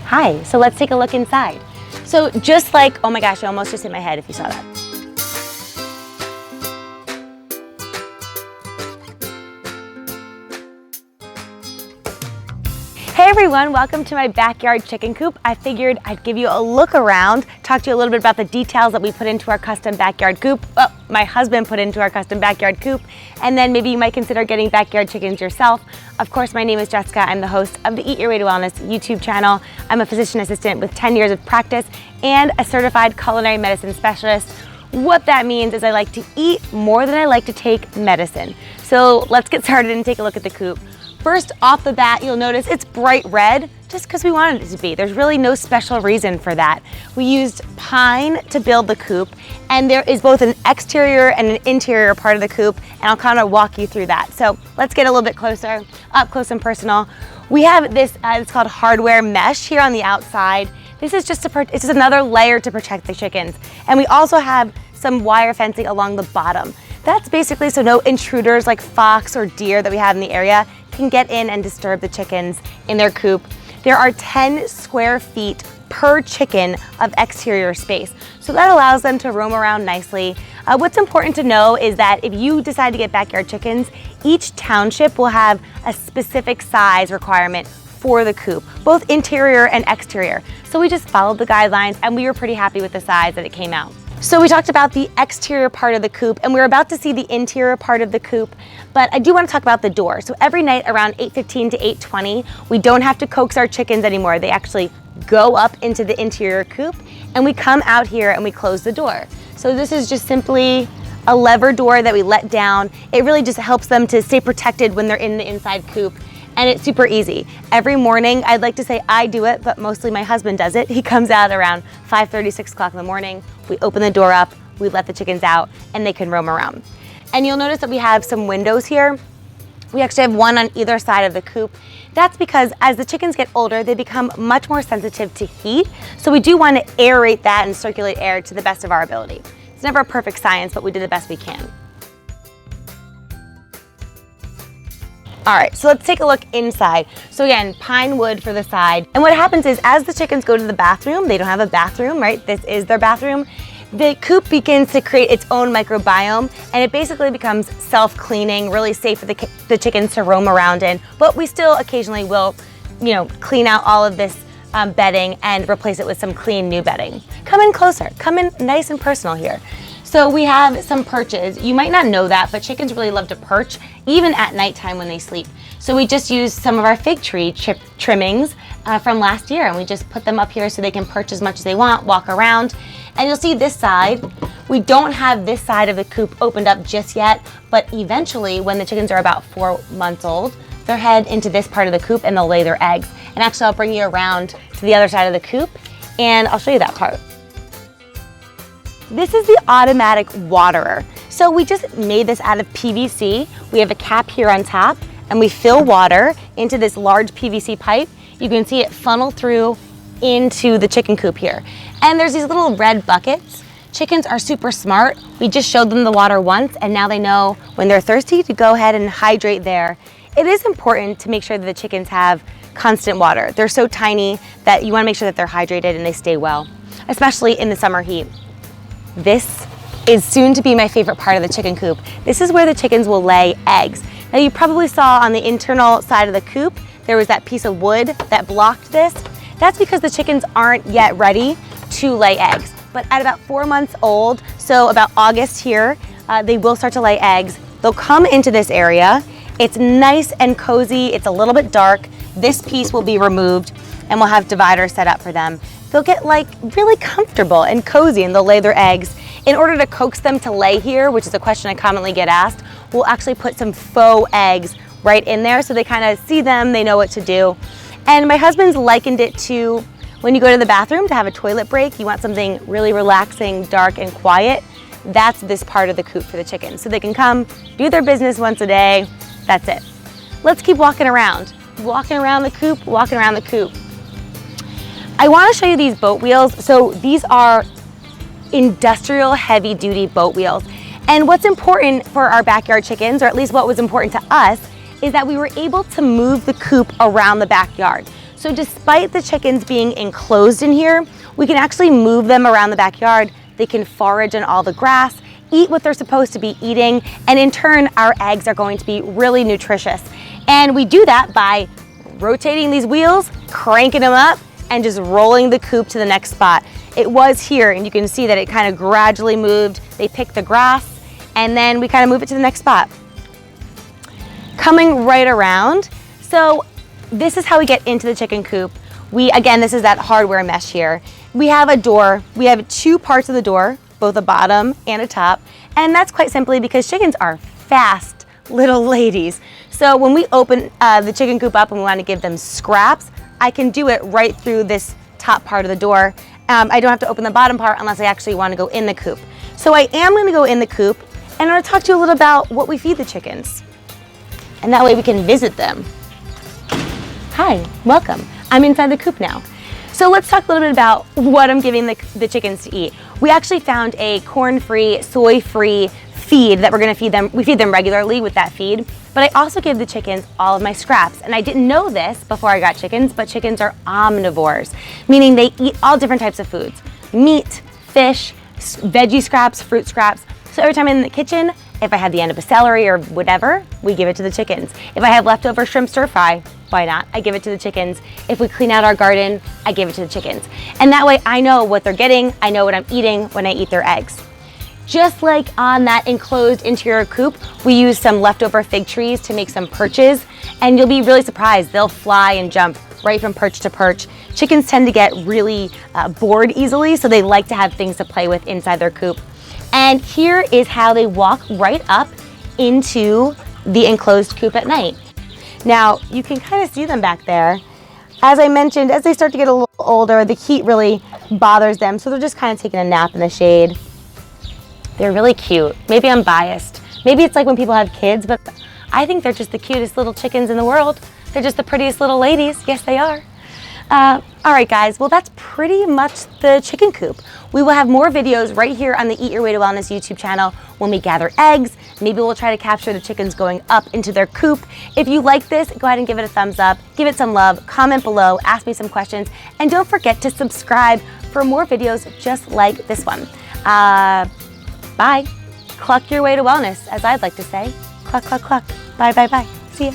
Hi, so let's take a look inside. So just like, oh my gosh, I almost just hit my head if you saw that. Hey everyone, welcome to my backyard chicken coop. I figured I'd give you a look around, talk to you a little bit about the details that we put into our custom backyard coop. Well, my husband put into our custom backyard coop, and then maybe you might consider getting backyard chickens yourself. Of course, my name is Jessica. I'm the host of the Eat Your Way to Wellness YouTube channel. I'm a physician assistant with 10 years of practice and a certified culinary medicine specialist. What that means is I like to eat more than I like to take medicine. So let's get started and take a look at the coop. First off the bat, you'll notice it's bright red just because we wanted it to be. There's really no special reason for that. We used pine to build the coop, and there is both an exterior and an interior part of the coop, and I'll kind of walk you through that. So let's get a little bit closer, up close and personal. We have this, it's called hardware mesh here on the outside. This is just it's just another layer to protect the chickens. And we also have some wire fencing along the bottom. That's basically so no intruders like fox or deer that we have in the area can get in and disturb the chickens in their coop. There are 10 square feet per chicken of exterior space, so that allows them to roam around nicely. What's important to know is that if you decide to get backyard chickens, each township will have a specific size requirement for the coop, both interior and exterior. So we just followed the guidelines and we were pretty happy with the size that it came out. So we talked about the exterior part of the coop, and we're about to see the interior part of the coop, but I do want to talk about the door. So every night around 8:15 to 8:20, we don't have to coax our chickens anymore. They actually go up into the interior coop, and we come out here and we close the door. So this is just simply a lever door that we let down. It really just helps them to stay protected when they're in the inside coop. And it's super easy. Every morning, I'd like to say I do it, but mostly my husband does it. He comes out around 5:30, 6 o'clock in the morning. We open the door up, we let the chickens out, and they can roam around. And you'll notice that we have some windows here. We actually have one on either side of the coop. That's because as the chickens get older, they become much more sensitive to heat. So we do want to aerate that and circulate air to the best of our ability. It's never a perfect science, but we did the best we can. All right, so let's take a look inside. So again, pine wood for the side. And what happens is as the chickens go to the bathroom, they don't have a bathroom, right? This is their bathroom. The coop begins to create its own microbiome, and it basically becomes self-cleaning, really safe for the chickens to roam around in. But we still occasionally will, clean out all of this bedding and replace it with some clean new bedding. Come in closer, come in nice and personal here. So we have some perches. You might not know that, but chickens really love to perch, even at nighttime when they sleep. So we just used some of our fig tree trimmings from last year, and we just put them up here so they can perch as much as they want, walk around. And you'll see this side, we don't have this side of the coop opened up just yet, but eventually when the chickens are about 4 months old, they'll head into this part of the coop and they'll lay their eggs. And actually I'll bring you around to the other side of the coop and I'll show you that part. This is the automatic waterer. So we just made this out of PVC. We have a cap here on top and we fill water into this large PVC pipe. You can see it funnel through into the chicken coop here. And there's these little red buckets. Chickens are super smart. We just showed them the water once and now they know when they're thirsty to go ahead and hydrate there. It is important to make sure that the chickens have constant water. They're so tiny that you want to make sure that they're hydrated and they stay well, especially in the summer heat. This is soon to be my favorite part of the chicken coop. This is where the chickens will lay eggs. Now you probably saw on the internal side of the coop, there was that piece of wood that blocked this. That's because the chickens aren't yet ready to lay eggs. But at about 4 months old, so about August here, they will start to lay eggs. They'll come into this area. It's nice and cozy. It's a little bit dark. This piece will be removed and we'll have dividers set up for them. They'll get really comfortable and cozy and they'll lay their eggs. In order to coax them to lay here, which is a question I commonly get asked, we'll actually put some faux eggs right in there so they kind of see them, they know what to do. And my husband's likened it to when you go to the bathroom to have a toilet break, you want something really relaxing, dark and quiet. That's this part of the coop for the chickens. So they can come, do their business once a day, that's it. Let's keep walking around. Walking around the coop, walking around the coop. I want to show you these boat wheels. So these are industrial heavy duty boat wheels. And what's important for our backyard chickens, or at least what was important to us, is that we were able to move the coop around the backyard. So despite the chickens being enclosed in here, we can actually move them around the backyard. They can forage on all the grass, eat what they're supposed to be eating, and in turn, our eggs are going to be really nutritious. And we do that by rotating these wheels, cranking them up, and just rolling the coop to the next spot. It was here, and you can see that it kind of gradually moved. They pick the grass, and then we kind of move it to the next spot. Coming right around, so this is how we get into the chicken coop. Again, this is that hardware mesh here. We have a door. We have two parts of the door, both a bottom and a top, and that's quite simply because chickens are fast little ladies. So when we open the chicken coop up and we want to give them scraps, I can do it right through this top part of the door. I don't have to open the bottom part unless I actually want to go in the coop. So I am going to go in the coop, and I'm going to talk to you a little about what we feed the chickens. And that way we can visit them. Hi, welcome. I'm inside the coop now. So let's talk a little bit about what I'm giving the chickens to eat. We actually found a corn-free, soy-free feed that we're gonna feed them. We feed them regularly with that feed, but I also give the chickens all of my scraps. And I didn't know this before I got chickens, but chickens are omnivores, meaning they eat all different types of foods. Meat, fish, veggie scraps, fruit scraps. So every time I'm in the kitchen, if I have the end of a celery or whatever, we give it to the chickens. If I have leftover shrimp stir fry, why not? I give it to the chickens. If we clean out our garden, I give it to the chickens. And that way I know what they're getting, I know what I'm eating when I eat their eggs. Just like on that enclosed interior coop, we use some leftover fig trees to make some perches, and you'll be really surprised. They'll fly and jump right from perch to perch. Chickens tend to get really bored easily, so they like to have things to play with inside their coop. And here is how they walk right up into the enclosed coop at night. Now, you can kind of see them back there. As I mentioned, as they start to get a little older, the heat really bothers them, so they're just kind of taking a nap in the shade. They're really cute. Maybe I'm biased. Maybe it's like when people have kids, but I think they're just the cutest little chickens in the world. They're just the prettiest little ladies. Yes, they are. All right, guys. Well, that's pretty much the chicken coop. We will have more videos right here on the Eat Your Way to Wellness YouTube channel when we gather eggs. Maybe we'll try to capture the chickens going up into their coop. If you like this, go ahead and give it a thumbs up, give it some love, comment below, ask me some questions, and don't forget to subscribe for more videos just like this one. Bye. Cluck your way to wellness, as I'd like to say. Cluck, cluck, cluck. Bye, bye, bye. See ya.